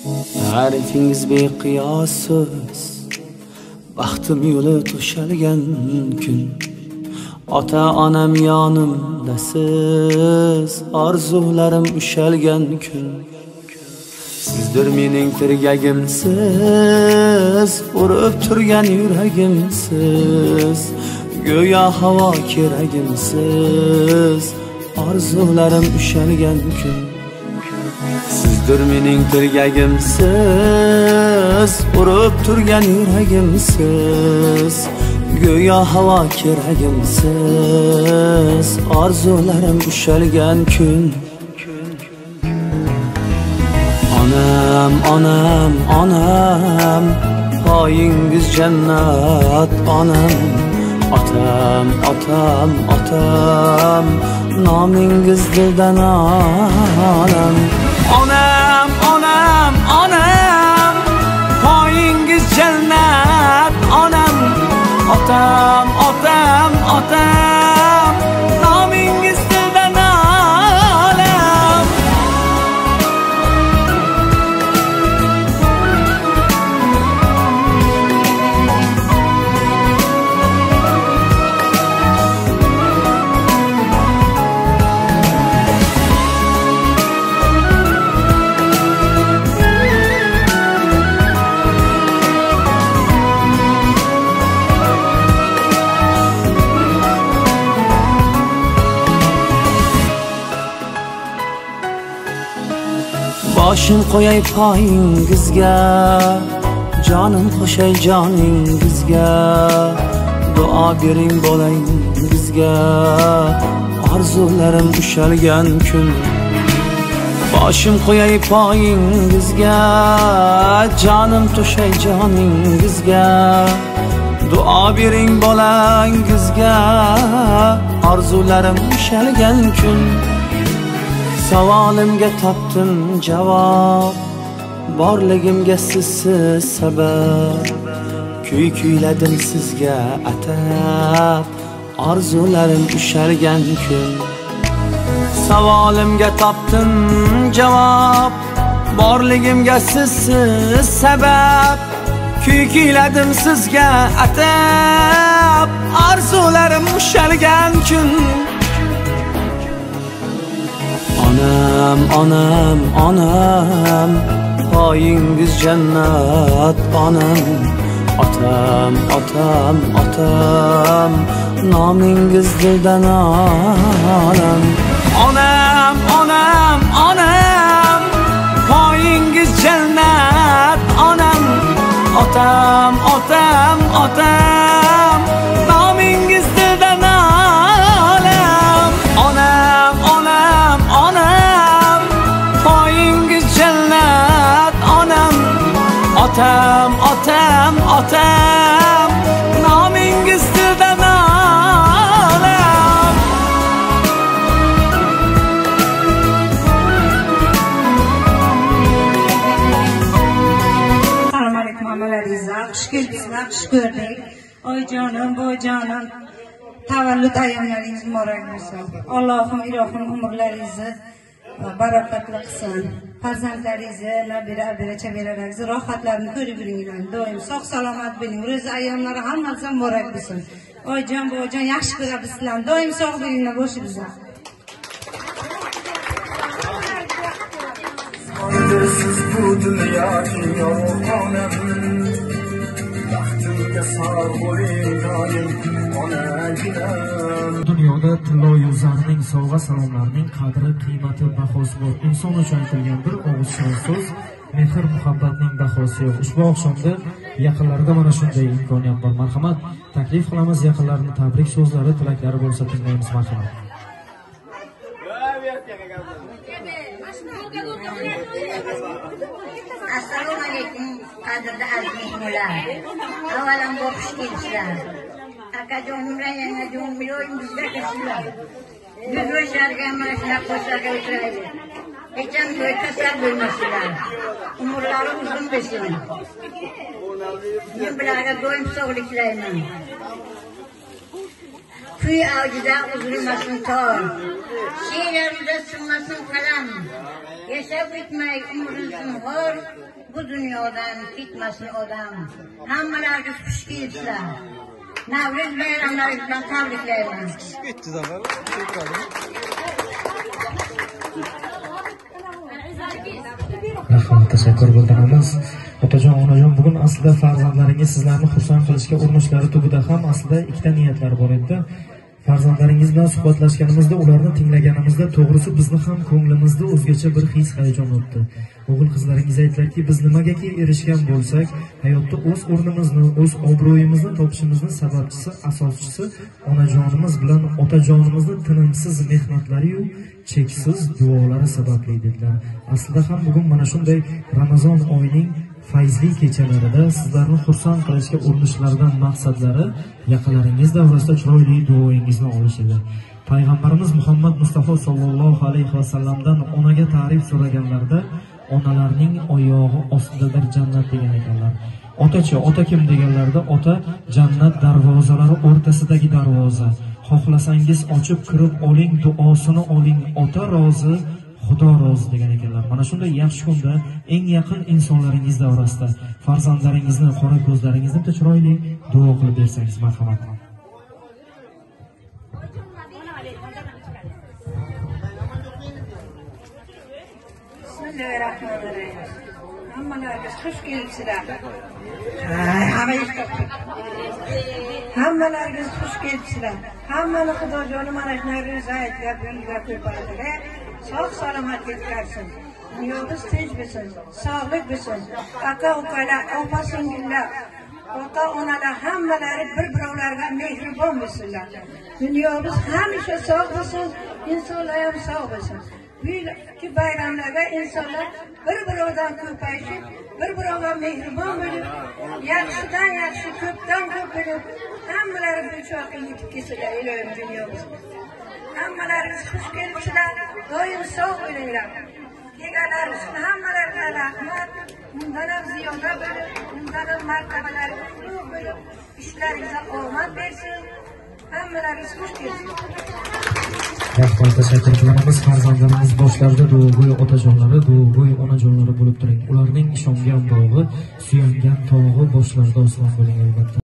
Ta'rifingiz beqiyosiz, baxtim yo'li to'shalgan kun. Ota-onam yonimda siz, orzularim ushalgan kun. Sizdir mening tirgagimsiz, urib turgan yuragimsiz. Go'yo havo keragimsiz, orzularim ushalgan kun. Sizdir mening tirgagimsiz, urib turgan yuragimsiz. Go'yo havo keragimsiz, orzularim ushalgan kun. Onam, onam, onam, poyingiz jannat onam. Otam, otam, otam, nomingiz dildan olam. Onam, onam, onam, poyingiz jannat onam. Otam, otam, otam, nomingiz dildan olam. Boshim qo'yay poyingizga, jonim qo'shay joningizga. Duo bering bolangizga, orzularim ushalgan kun. Boshim qo'yay poyingizga, jonim to'shay joningizga. Duo bering bolangizga, orzularim ushalgan kun. Savolimga topdim javob, borligimga sizsiz sabab. Kuy kuyladim sizga atab, orzularim ushalgan kun. Savolimga topdim javob, borligimga sizsiz sabab. Kuy kuyladim sizga atab, orzularim ushalgan kun. Onam, onam, onam, poyingiz jannat onam. Otam, otam, otam, nomingiz dildan olam. Onam, onam, onam, poyingiz jannat onam. Otam, otam, otam, nomingiz dildan olam. Onam, onam, onam, poyingiz jannat onam. Otam, otam, otam, nomingiz dildan olam. Assalomu alaykum hamalaringizga. Xush kelibsizlar, xush ko'rdik. Oyjonim, boyjonim, tavallud ayyomlaringiz muborak bo'lsin. Allohim ilohim umrlaringizni barakatli qilsin. Farzandlaringizni nabira chabiralaringizni rohatlarini ko'rib yuringlar. Doim sog' salomat bo'ling. Ro'za ayyomlari hammasiga muborak bo'lsin. Oyjon, boyjon yaxshi ko'ramiz sizlarni. Doim sog' bo'linglar boshingizdan. Siz bu dunyoning onam, baxtimga sog' bo'ling doim onaginam. Dunyoda tillo-yu zarning, sovg'a salomlarning qadri, qiymati, bahosi bor. Inson uchun aytilgan bir og'iz so'z, mehr muhabbatning bahosi yo'q. Ushbu oqshomda yaqinlarida mana shunday imkoniyat bor. Marhamat, taklif qilamiz, yaqinlarning tabrik so'zlari, tilaklari bo'lsa tinglaymiz. Marhamat. Assalomu alaykum qadrli aziz mehmonlar. Avvalambor xush kelibsizlar. Akajonim bilan yangajonim yo'lingizga kelibsizlar. Yuz yoshlarga mana shunaqa qo'shlarga o'tiraylik. Hecham to'y kasal bo'lmasizlar. Umrlari uzun bo'lsin. Men bularga doim sog'lik tilayman. Kuy avjida uzilmasin tor, she'rlarida sinmasin qalam. Yashab bitmay umrimizin g'or, bu dunyodan ketmasin odam. Hammalarga xush kelibsizlar. Navro'z bayramlari bilan tabriklayman. Rahmat, tashakkur bildiramiz. Otajon, onajon, bugun aslida farzandlaringiz sizlarni xursand qilishga urinishlari tubida ham aslida ikkita niyatlar bor edi. Farzandlaringiz bilan suhbatlashganimizda, ularni tinglaganimizda to'g'risi bizni ham ko'nglimizda o'zgacha bir his hayajon o'tdi. O'g'il qizlaringiz aytdilarki, biz nimagaki erishgan bo'lsak, hayotda o'z o'rnimizni, o'z obro'yimizni topishimizni sababchisi, asoschisi onajonimiz bilan otajonimizni tinimsiz mehnatlari-yu cheksiz duolari sababli dedilar. Aslida ham bugun mana shunday Ramazon oyining fayzli kechalarida sizlarni xursand qilishga urinishlaridan maqsadlari yaqinlaringiz davrasida chiroyli duoyingizni olish edi. Payg'ambarimiz Muhammad Mustafa sollallohu alayhi vasallamdan onaga ta'rif so'raganlarida onalarning oyog'i ostidadir jannat degan ekanlar. Otachi, ota kim deganlarda, ota jannat darvozalari o'rtasidagi darvoza. Xohlasangiz ochib kirib oling, duosini oling, ota rozi, Xudo rozi degan ekanlar. Mana shunday yaxshi kunda eng yaqin insonlaringiz davrasida farzandlaringizni, qora ko'zlaringizni chiroyli duo qilib bersangiz marhamat. Bismillahirrahmanirrahim. Hammalarga xush kelibsizlar. Hammalarga xush kelibsizlar. Hammani Xudojonim mana shunday rizoyatlar yo'lga ko'paytirib, sog' salomat yetkazsin. Dunyomiz tinch bo'lsin, sog'lik bo'lsin. Aka-ukalar, opa-singillar, ota-onalar hammalari bir-birovlarga mehribon bo'lsinlar. Dunyomiz hamisha sog' bo'lsin, insonlar ham sog' bo'lsin. Bu bayramlarda insonlar bir-biridan ko'payishib, bir-biriga mehribon bo'lib, yaxshidan yaxshi, ko'pdan ko'p bo'lib, hammalari bu cho'qqa yetib kelsalar ilohim dunyomiz. Hammalaringiz xush kelibsizlar, doim sog' bo'linglar. Kelganlaringiz uchun hammalariga rahmat. Bundan ham ziyoda bo'lib, bundan ham martabalar bo'lib, ishlaringizga omad bersin. Hammalaringiz xush kelibsizlar. Rahmat, tashakkur qilamiz. Farzandlarimiz boshlarida duogo'y otajonlari, duogo'y onajonlari bo'lib turing. Ularning ishongan bog'i, suyangan tog'i boshlarida osmon bo'ling albatta.